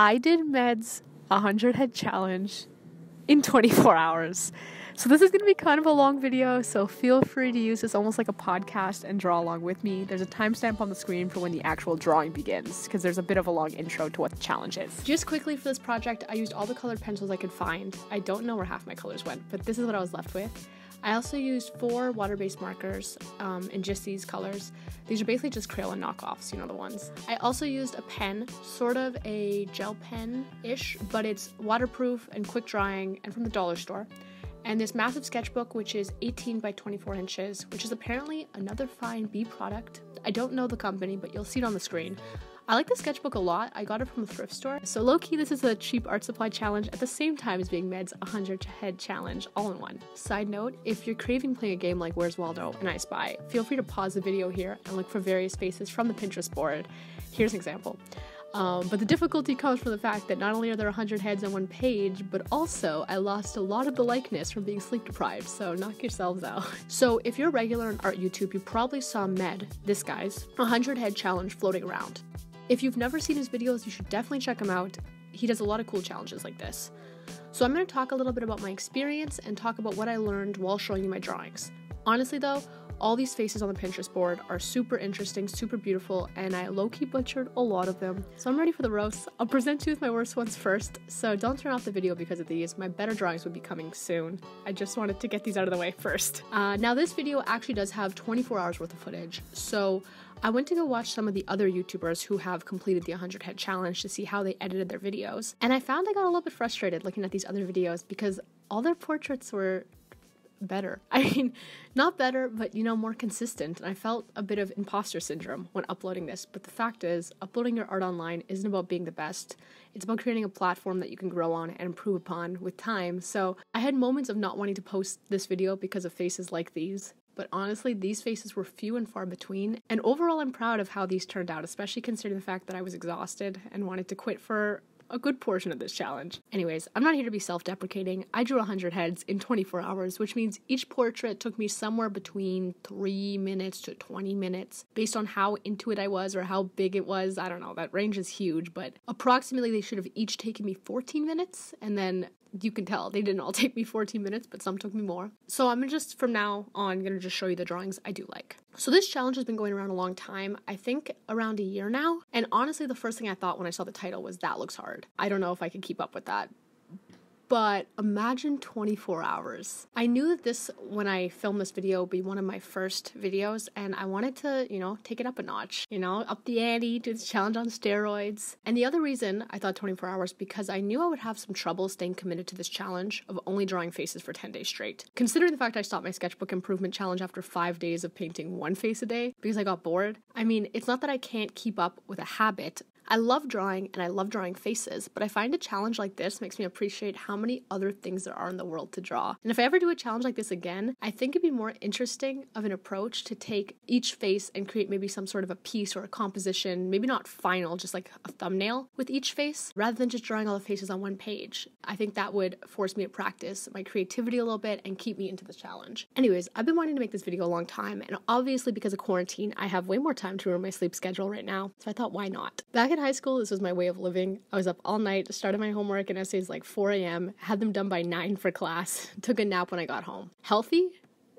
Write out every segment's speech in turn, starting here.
I did Med's 100 head challenge in 24 hours. So this is going to be kind of a long video, so feel free to use this almost like a podcast and draw along with me. There's a timestamp on the screen for when the actual drawing begins, because there's a bit of a long intro to what the challenge is. Just quickly for this project, I used all the colored pencils I could find. I don't know where half my colors went, but this is what I was left with. I also used 4 water-based markers in just these colors. These are basically just Crayola knockoffs, you know the ones. I also used a pen, sort of a gel pen-ish, but it's waterproof and quick drying and from the dollar store. And this massive sketchbook, which is 18 by 24 inches, which is apparently another fine B product. I don't know the company, but you'll see it on the screen. I like the sketchbook a lot. I got it from a thrift store. So low-key, this is a cheap art supply challenge at the same time as being Med's 100 head challenge all in one. Side note, if you're craving playing a game like Where's Waldo and I Spy, feel free to pause the video here and look for various faces from the Pinterest board. Here's an example. But the difficulty comes from the fact that not only are there 100 heads on one page, but also I lost a lot of the likeness from being sleep deprived, so knock yourselves out. So if you're regular on art YouTube, you probably saw Med, this guy's, 100 head challenge floating around. If you've never seen his videos, you should definitely check him out. He does a lot of cool challenges like this. So I'm going to talk a little bit about my experience and talk about what I learned while showing you my drawings. Honestly though, all these faces on the Pinterest board are super interesting, super beautiful, and I low-key butchered a lot of them. So I'm ready for the roast. I'll present you with my worst ones first, so don't turn off the video because of these. My better drawings will be coming soon. I just wanted to get these out of the way first. Now this video actually does have 24 hours worth of footage, so I went to go watch some of the other YouTubers who have completed the 100 head challenge to see how they edited their videos, and I found I got a little bit frustrated looking at these other videos because all their portraits were better. I mean, not better, but you know, more consistent. And I felt a bit of imposter syndrome when uploading this. But the fact is, uploading your art online isn't about being the best. It's about creating a platform that you can grow on and improve upon with time. So I had moments of not wanting to post this video because of faces like these. But honestly, these faces were few and far between. And overall, I'm proud of how these turned out, especially considering the fact that I was exhausted and wanted to quit for a good portion of this challenge. Anyways, I'm not here to be self-deprecating. I drew 100 heads in 24 hours, which means each portrait took me somewhere between 3 minutes to 20 minutes, based on how into it I was or how big it was. I don't know, that range is huge, but approximately they should have each taken me 14 minutes, and then you can tell they didn't all take me 14 minutes, but some took me more. So I'm just, from now on, gonna just show you the drawings I do like. So this challenge has been going around a long time, I think around a year now, and honestly the first thing I thought when I saw the title was that looks hard. I don't know if I could keep up with that. But imagine 24 hours. I knew that this, when I filmed this video, would be one of my first videos, and I wanted to, you know, take it up a notch, you know, up the ante, do this challenge on steroids. And the other reason I thought 24 hours, because I knew I would have some trouble staying committed to this challenge of only drawing faces for 10 days straight. Considering the fact I stopped my sketchbook improvement challenge after 5 days of painting one face a day because I got bored. I mean, it's not that I can't keep up with a habit. I love drawing and I love drawing faces, but I find a challenge like this makes me appreciate how many other things there are in the world to draw. And if I ever do a challenge like this again, I think it'd be more interesting of an approach to take each face and create maybe some sort of a piece or a composition, maybe not final, just like a thumbnail with each face, rather than just drawing all the faces on one page. I think that would force me to practice my creativity a little bit and keep me into the challenge. Anyways, I've been wanting to make this video a long time, and obviously because of quarantine, I have way more time to ruin my sleep schedule right now, so I thought, why not? Back in high school, this was my way of living. I was up all night, started my homework and essays like 4 a.m., had them done by 9 for class, took a nap when I got home. Healthy?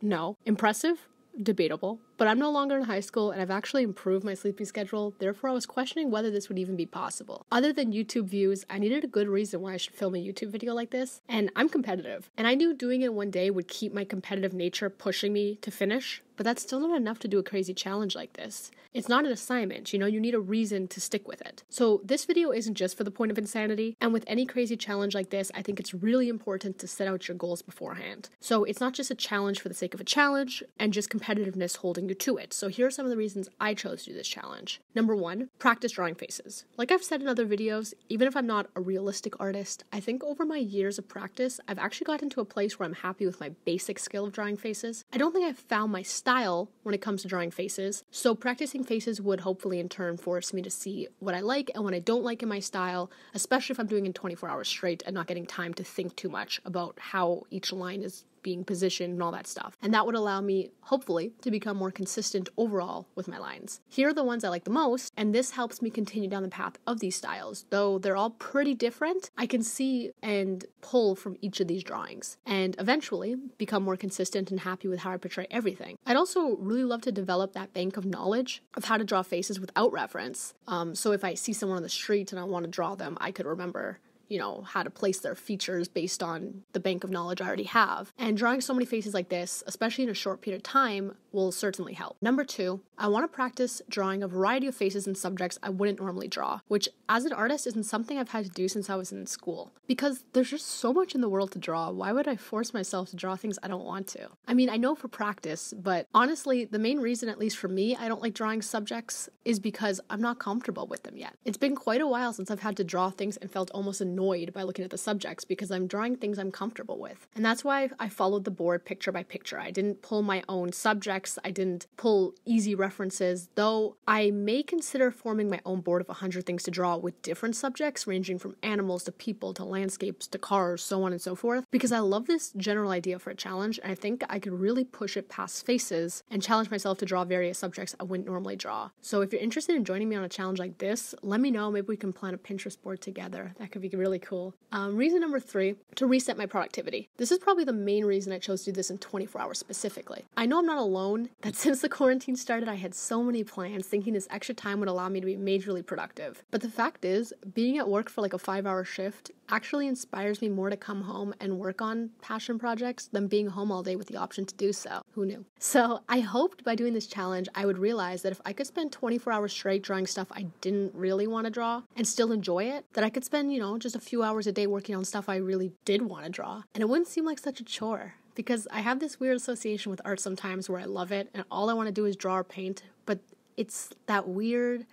No. Impressive? Debatable. But I'm no longer in high school and I've actually improved my sleeping schedule, therefore I was questioning whether this would even be possible. Other than YouTube views, I needed a good reason why I should film a YouTube video like this, and I'm competitive. And I knew doing it one day would keep my competitive nature pushing me to finish, but that's still not enough to do a crazy challenge like this. It's not an assignment, you know, you need a reason to stick with it. So this video isn't just for the point of insanity, and with any crazy challenge like this, I think it's really important to set out your goals beforehand. So it's not just a challenge for the sake of a challenge, and just competitiveness holding you to it. So here are some of the reasons I chose to do this challenge. Number 1, practice drawing faces. Like I've said in other videos, even if I'm not a realistic artist, I think over my years of practice, I've actually gotten to a place where I'm happy with my basic skill of drawing faces. I don't think I've found my style when it comes to drawing faces, so practicing faces would hopefully in turn force me to see what I like and what I don't like in my style, especially if I'm doing it in 24 hours straight and not getting time to think too much about how each line is being positioned and all that stuff. And that would allow me, hopefully, to become more consistent overall with my lines. Here are the ones I like the most, and this helps me continue down the path of these styles. Though they're all pretty different, I can see and pull from each of these drawings, and eventually become more consistent and happy with how I portray everything. I'd also really love to develop that bank of knowledge of how to draw faces without reference. So if I see someone on the street and I want to draw them, I could remember how to place their features based on the bank of knowledge I already have. And drawing so many faces like this, especially in a short period of time, will certainly help. Number 2, I want to practice drawing a variety of faces and subjects I wouldn't normally draw, which as an artist isn't something I've had to do since I was in school. Because there's just so much in the world to draw. Why would I force myself to draw things I don't want to? I mean, I know for practice, but honestly, the main reason, at least for me, I don't like drawing subjects is because I'm not comfortable with them yet. It's been quite a while since I've had to draw things and felt almost annoyed by looking at the subjects because I'm drawing things I'm comfortable with. And that's why I followed the board picture by picture. I didn't pull my own subjects. I didn't pull easy references, though I may consider forming my own board of 100 things to draw with different subjects ranging from animals to people to landscapes to cars, so on and so forth, because I love this general idea for a challenge, and I think I could really push it past faces and challenge myself to draw various subjects I wouldn't normally draw. So if you're interested in joining me on a challenge like this, let me know. Maybe we can plan a Pinterest board together. That could be really cool. Reason number 3, to reset my productivity. This is probably the main reason I chose to do this in 24 hours specifically. I know I'm not alone, that since the quarantine started, I had so many plans thinking this extra time would allow me to be majorly productive. But the fact is, being at work for like a 5-hour shift actually inspires me more to come home and work on passion projects than being home all day with the option to do so. Who knew? So I hoped by doing this challenge, I would realize that if I could spend 24 hours straight drawing stuff I didn't really want to draw and still enjoy it, that I could spend, just a few hours a day working on stuff I really did want to draw. And it wouldn't seem like such a chore. Because I have this weird association with art sometimes where I love it and all I want to do is draw or paint, but it's that weird,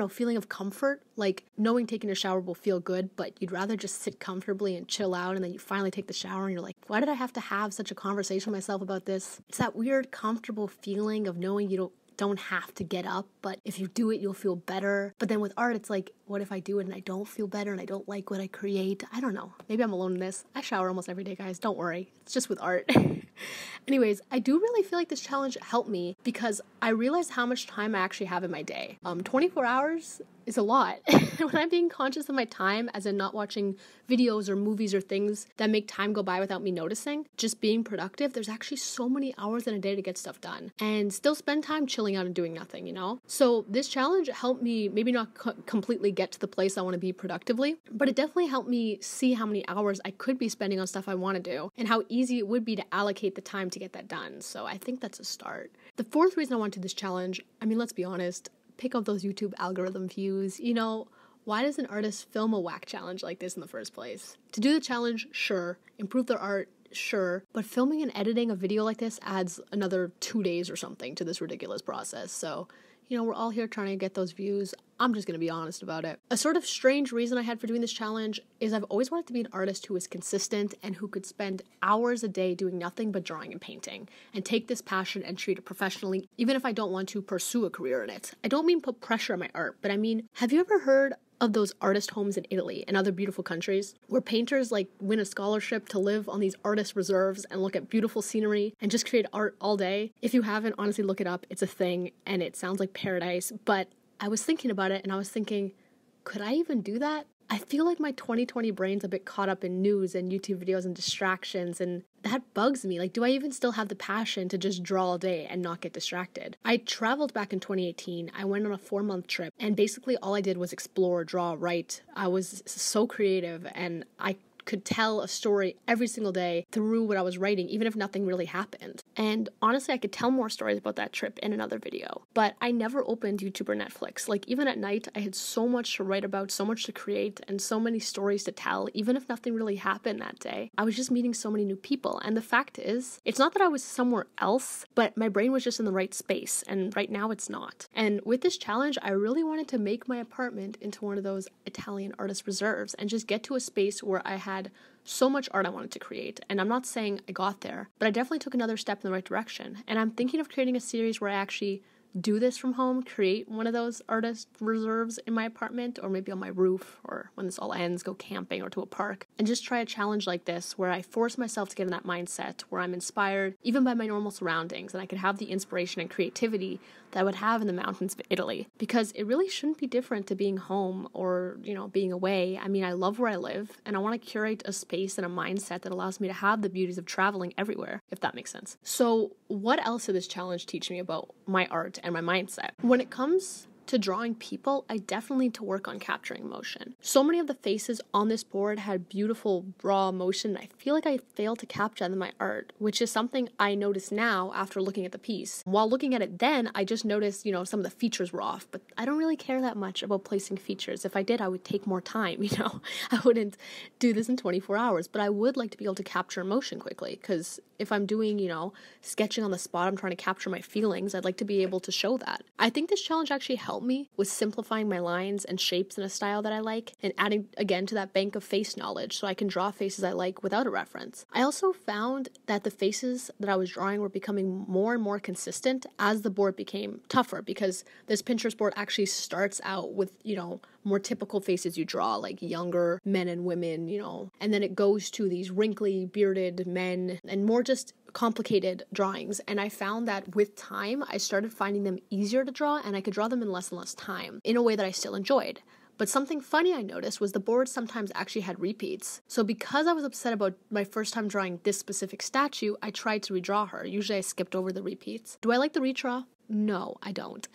feeling of comfort, like knowing taking a shower will feel good, but you'd rather just sit comfortably and chill out, and then you finally take the shower and you're like, why did I have to have such a conversation with myself about this? It's that weird, comfortable feeling of knowing you don't have to get up, but if you do it, you'll feel better. But then with art, it's like, what if I do it and I don't feel better and I don't like what I create? I don't know. Maybe I'm alone in this. I shower almost every day, guys. Don't worry. It's just with art. Anyways, I do really feel like this challenge helped me because I realized how much time I actually have in my day. 24 hours is a lot. When I'm being conscious of my time, as in not watching videos or movies or things that make time go by without me noticing, just being productive, there's actually so many hours in a day to get stuff done and still spend time chilling out and doing nothing, So this challenge helped me maybe not completely get to the place I want to be productively, but it definitely helped me see how many hours I could be spending on stuff I want to do and how easy it would be to allocate the time to get that done. So I think that's a start. The 4th reason I want to do this challenge, let's be honest, pick up those YouTube algorithm views. Why does an artist film a whack challenge like this in the first place? To do the challenge, sure. Improve their art, sure. But filming and editing a video like this adds another 2 days or something to this ridiculous process. So, we're all here trying to get those views. I'm just going to be honest about it. A sort of strange reason I had for doing this challenge is I've always wanted to be an artist who is consistent and who could spend hours a day doing nothing but drawing and painting and take this passion and treat it professionally, even if I don't want to pursue a career in it. I don't mean put pressure on my art, but I mean, have you ever heard of those artist homes in Italy and other beautiful countries where painters win a scholarship to live on these artist reserves and look at beautiful scenery and just create art all day? If you haven't, honestly look it up. It's a thing and it sounds like paradise, but I was thinking about it and I was thinking, could I even do that? I feel like my 2020 brain's a bit caught up in news and YouTube videos and distractions, and that bugs me. Do I even still have the passion to just draw all day and not get distracted? I traveled back in 2018. I went on a 4-month trip, and basically all I did was explore, draw, write. I was so creative, and I could tell a story every single day through what I was writing, even if nothing really happened. And honestly, I could tell more stories about that trip in another video, but I never opened YouTube or Netflix. Even at night, I had so much to write about, so much to create, and so many stories to tell, even if nothing really happened that day. I was just meeting so many new people, and the fact is, it's not that I was somewhere else, but my brain was just in the right space, and right now it's not. And with this challenge, I really wanted to make my apartment into one of those Italian artist reserves and just get to a space where I had so much art I wanted to create. And I'm not saying I got there, but I definitely took another step in the right direction. And I'm thinking of creating a series where I actually do this from home, create one of those artist reserves in my apartment, or maybe on my roof, or when this all ends, go camping or to a park, and just try a challenge like this where I force myself to get in that mindset where I'm inspired even by my normal surroundings, and I could have the inspiration and creativity that I would have in the mountains of Italy. Because it really shouldn't be different to being home or, being away. I mean, I love where I live, and I want to curate a space and a mindset that allows me to have the beauties of traveling everywhere, if that makes sense. So what else did this challenge teach me about my art and my mindset? When it comes to drawing people, I definitely need to work on capturing emotion. So many of the faces on this board had beautiful raw emotion, and I feel like I failed to capture that in my art, which is something I notice now after looking at the piece. While looking at it then, I just noticed, some of the features were off, but I don't really care that much about placing features. If I did, I would take more time, I wouldn't do this in 24 hours, but I would like to be able to capture emotion quickly, because if I'm doing, sketching on the spot, I'm trying to capture my feelings, I'd like to be able to show that. I think this challenge actually helped me with simplifying my lines and shapes in a style that I like, and adding again to that bank of face knowledge so I can draw faces I like without a reference. I also found that the faces that I was drawing were becoming more and more consistent as the board became tougher, because this Pinterest board actually starts out with, more typical faces you draw, like younger men and women, and then it goes to these wrinkly, bearded men and more just complicated drawings. And I found that with time, I started finding them easier to draw, and I could draw them in less and less time in a way that I still enjoyed. But something funny I noticed was the board sometimes actually had repeats. So because I was upset about my first time drawing this specific statue, I tried to redraw her. Usually I skipped over the repeats. Do I like the redraw? No, I don't.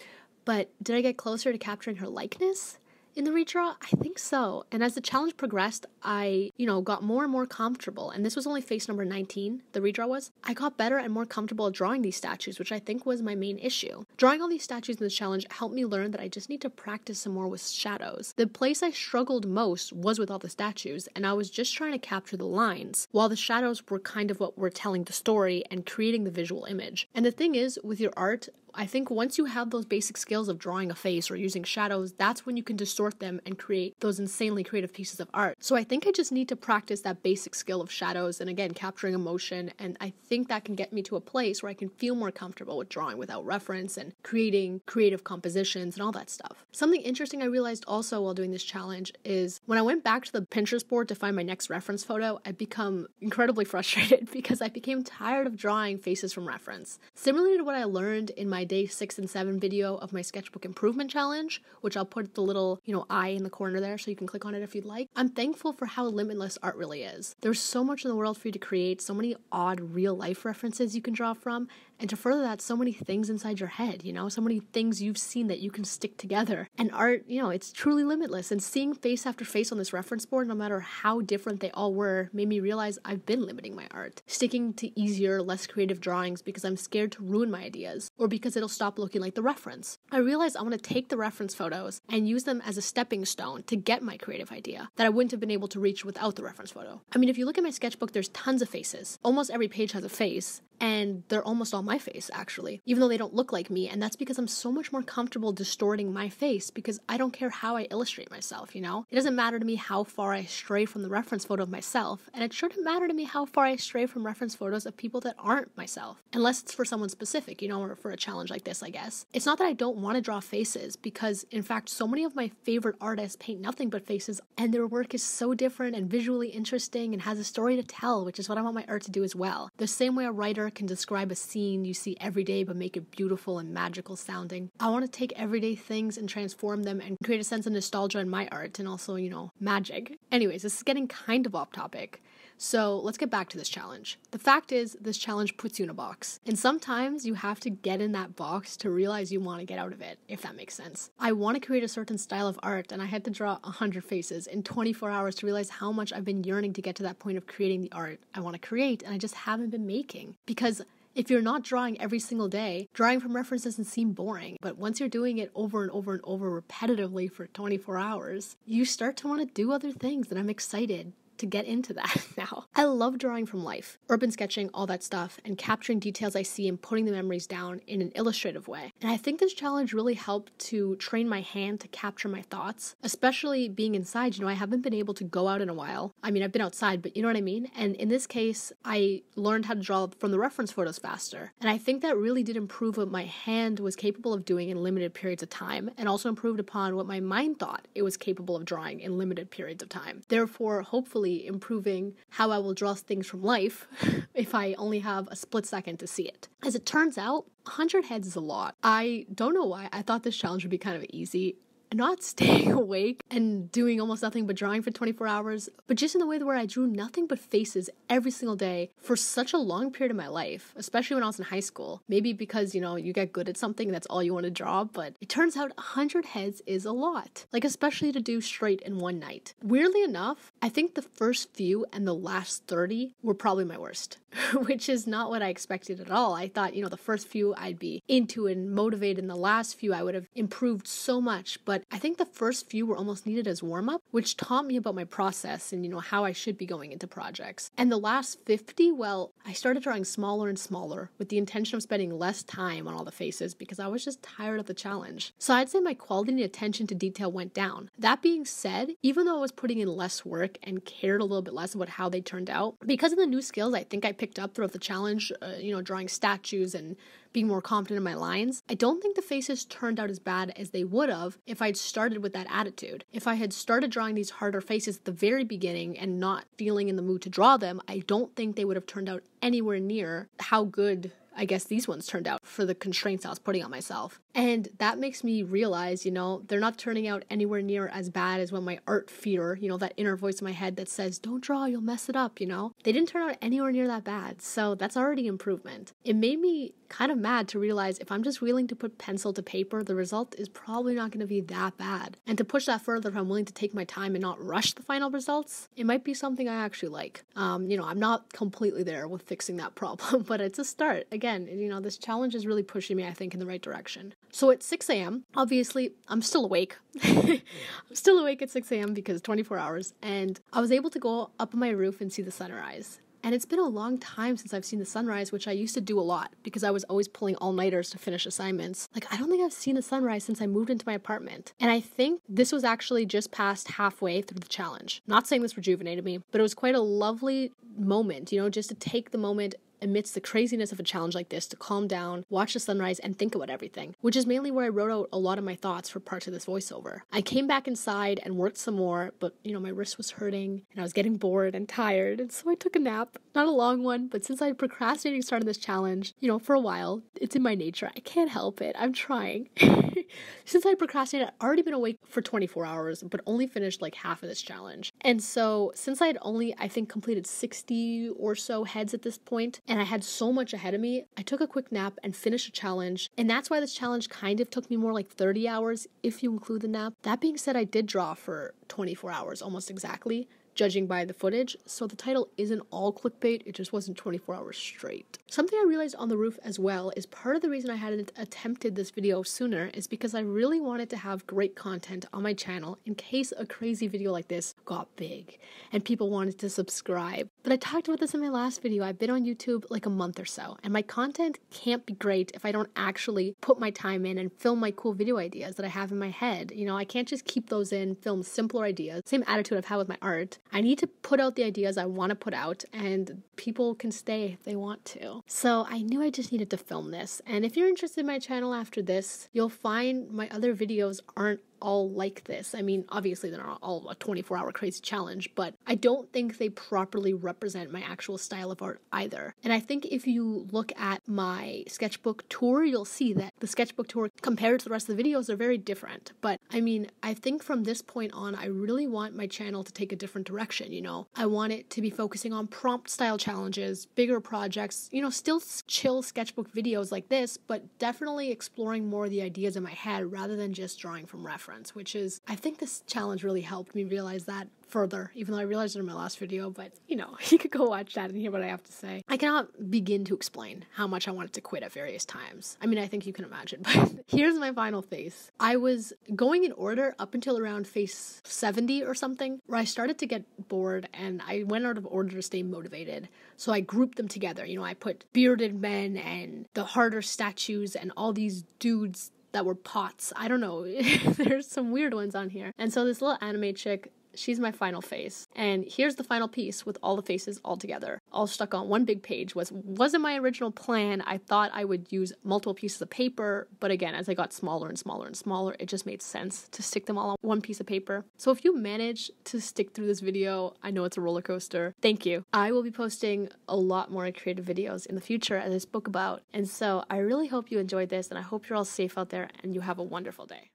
But did I get closer to capturing her likeness in the redraw? I think so. And as the challenge progressed, I, got more and more comfortable. And this was only face number 19, the redraw was. I got better and more comfortable at drawing these statues, which I think was my main issue. Drawing all these statues in this challenge helped me learn that I just need to practice some more with shadows. The place I struggled most was with all the statues, and I was just trying to capture the lines, while the shadows were kind of what were telling the story and creating the visual image. And the thing is, with your art, I think once you have those basic skills of drawing a face or using shadows, that's when you can distort them and create those insanely creative pieces of art. So I think I just need to practice that basic skill of shadows and, again, capturing emotion, and I think that can get me to a place where I can feel more comfortable with drawing without reference and creating creative compositions and all that stuff. Something interesting I realized also while doing this challenge is when I went back to the Pinterest board to find my next reference photo, I'd become incredibly frustrated because I became tired of drawing faces from reference. Similarly to what I learned in my day 6 and 7 video of my sketchbook improvement challenge, which I'll put the little, eye in the corner there so you can click on it if you'd like. I'm thankful for how limitless art really is. There's so much in the world for you to create, so many odd real life references you can draw from, and to further that, so many things inside your head, so many things you've seen that you can stick together. And art, it's truly limitless. And seeing face after face on this reference board, no matter how different they all were, made me realize I've been limiting my art, sticking to easier, less creative drawings because I'm scared to ruin my ideas, or because it'll stop looking like the reference. I realized I want to take the reference photos and use them as a stepping stone to get my creative idea that I wouldn't have been able to reach without the reference photo. I mean, if you look at my sketchbook, there's tons of faces. Almost every page has a face, and they're almost all my face, actually, even though they don't look like me. And that's because I'm so much more comfortable distorting my face, because I don't care how I illustrate myself, It doesn't matter to me how far I stray from the reference photo of myself, and it shouldn't matter to me how far I stray from reference photos of people that aren't myself, unless it's for someone specific, or for a challenge like this, I guess. It's not that I don't want to draw faces, because in fact, so many of my favorite artists paint nothing but faces, and their work is so different and visually interesting and has a story to tell, which is what I want my art to do as well. The same way a writer can describe a scene you see every day but make it beautiful and magical sounding. I want to take everyday things and transform them and create a sense of nostalgia in my art, and also, magic. Anyways, this is getting kind of off topic. So let's get back to this challenge. The fact is, this challenge puts you in a box. And sometimes you have to get in that box to realize you want to get out of it, if that makes sense. I want to create a certain style of art, and I had to draw 100 faces in 24 hours to realize how much I've been yearning to get to that point of creating the art I want to create, and I just haven't been making. Because if you're not drawing every single day, drawing from reference doesn't seem boring. But once you're doing it over and over and over repetitively for 24 hours, you start to want to do other things, and I'm excited to get into that now. I love drawing from life, urban sketching, all that stuff, and capturing details I see and putting the memories down in an illustrative way. And I think this challenge really helped to train my hand to capture my thoughts, especially being inside. I haven't been able to go out in a while. I mean, I've been outside, but you know what I mean? And in this case, I learned how to draw from the reference photos faster. And I think that really did improve what my hand was capable of doing in limited periods of time, and also improved upon what my mind thought it was capable of drawing in limited periods of time. Therefore, hopefully improving how I will draw things from life if I only have a split second to see it. As it turns out, 100 heads is a lot. I don't know why. I thought this challenge would be kind of easy. Not staying awake and doing almost nothing but drawing for 24 hours, but just in the way where I drew nothing but faces every single day for such a long period of my life, especially when I was in high school. Maybe because, you get good at something and that's all you want to draw, but it turns out 100 heads is a lot, especially to do straight in one night. Weirdly enough, I think the first few and the last 30 were probably my worst, which is not what I expected at all. I thought, the first few I'd be into and motivated, and the last few I would have improved so much, but I think the first few were almost needed as warm-up, which taught me about my process and, how I should be going into projects. And the last 50, well, I started drawing smaller and smaller with the intention of spending less time on all the faces because I was just tired of the challenge. So I'd say my quality and attention to detail went down. That being said, even though I was putting in less work and cared a little bit less about how they turned out, because of the new skills I think I picked up throughout the challenge, drawing statues and being more confident in my lines, I don't think the faces turned out as bad as they would have if I'd started with that attitude. If I had started drawing these harder faces at the very beginning and not feeling in the mood to draw them, I don't think they would have turned out anywhere near how good I guess these ones turned out for the constraints I was putting on myself. And that makes me realize, they're not turning out anywhere near as bad as when my art fear, that inner voice in my head that says, don't draw, you'll mess it up, They didn't turn out anywhere near that bad. So that's already improvement. It made me kind of mad to realize if I'm just willing to put pencil to paper, the result is probably not going to be that bad. And to push that further, if I'm willing to take my time and not rush the final results, it might be something I actually like. I'm not completely there with fixing that problem, but it's a start. Again, this challenge is really pushing me, I think, in the right direction. So at 6 a.m., obviously, I'm still awake. I'm still awake at 6 a.m. because 24 hours, and I was able to go up on my roof and see the sunrise. And it's been a long time since I've seen the sunrise, which I used to do a lot because I was always pulling all-nighters to finish assignments. I don't think I've seen the sunrise since I moved into my apartment. And I think this was actually just past halfway through the challenge. Not saying this rejuvenated me, but it was quite a lovely moment, just to take the moment amidst the craziness of a challenge like this to calm down, watch the sunrise, and think about everything, which is mainly where I wrote out a lot of my thoughts for parts of this voiceover. I came back inside and worked some more, but my wrist was hurting and I was getting bored and tired, and so I took a nap. Not a long one, but since I had procrastinating starting this challenge, for a while, it's in my nature. I can't help it. I'm trying. Since I had procrastinated, I'd already been awake for 24 hours, but only finished half of this challenge. And so since I had only, I think, completed 60 or so heads at this point, and I had so much ahead of me, I took a quick nap and finished a challenge. And that's why this challenge kind of took me more like 30 hours if you include the nap. That being said, I did draw for 24 hours almost exactly, judging by the footage, so the title isn't all clickbait, it just wasn't 24 hours straight. Something I realized on the roof as well is part of the reason I hadn't attempted this video sooner is because I really wanted to have great content on my channel in case a crazy video like this got big and people wanted to subscribe. But I talked about this in my last video. I've been on YouTube a month or so, and my content can't be great if I don't actually put my time in and film my cool video ideas that I have in my head. I can't just keep those in, film simpler ideas. Same attitude I've had with my art. I need to put out the ideas I want to put out, and people can stay if they want to. So I knew I just needed to film this. And if you're interested in my channel after this, you'll find my other videos aren't all like this. I mean, obviously they're not all a 24-hour crazy challenge, but I don't think they properly represent my actual style of art either. And I think if you look at my sketchbook tour, you'll see that the sketchbook tour compared to the rest of the videos are very different. But I mean, I think from this point on, I really want my channel to take a different direction, I want it to be focusing on prompt style challenges, bigger projects, still chill sketchbook videos like this, but definitely exploring more of the ideas in my head rather than just drawing from reference, which is, I think this challenge really helped me realize that further, even though I realized it in my last video, but you know, you could go watch that and hear what I have to say. I cannot begin to explain how much I wanted to quit at various times. I mean, I think you can imagine, but here's my final face. I was going in order up until around face 70 or something, where I started to get bored and I went out of order to stay motivated. So I grouped them together. You know, I put bearded men and the harder statues and all these dudes that were pots. I don't know. There's some weird ones on here. And so this little anime chick, she's my final face. And here's the final piece with all the faces all together, all stuck on one big page. Wasn't my original plan. I thought I would use multiple pieces of paper, but again, as I got smaller and smaller and smaller, it just made sense to stick them all on one piece of paper. So if you manage to stick through this video, I know it's a roller coaster. Thank you. I will be posting a lot more creative videos in the future, as I spoke about. And so I really hope you enjoyed this, and I hope you're all safe out there and you have a wonderful day.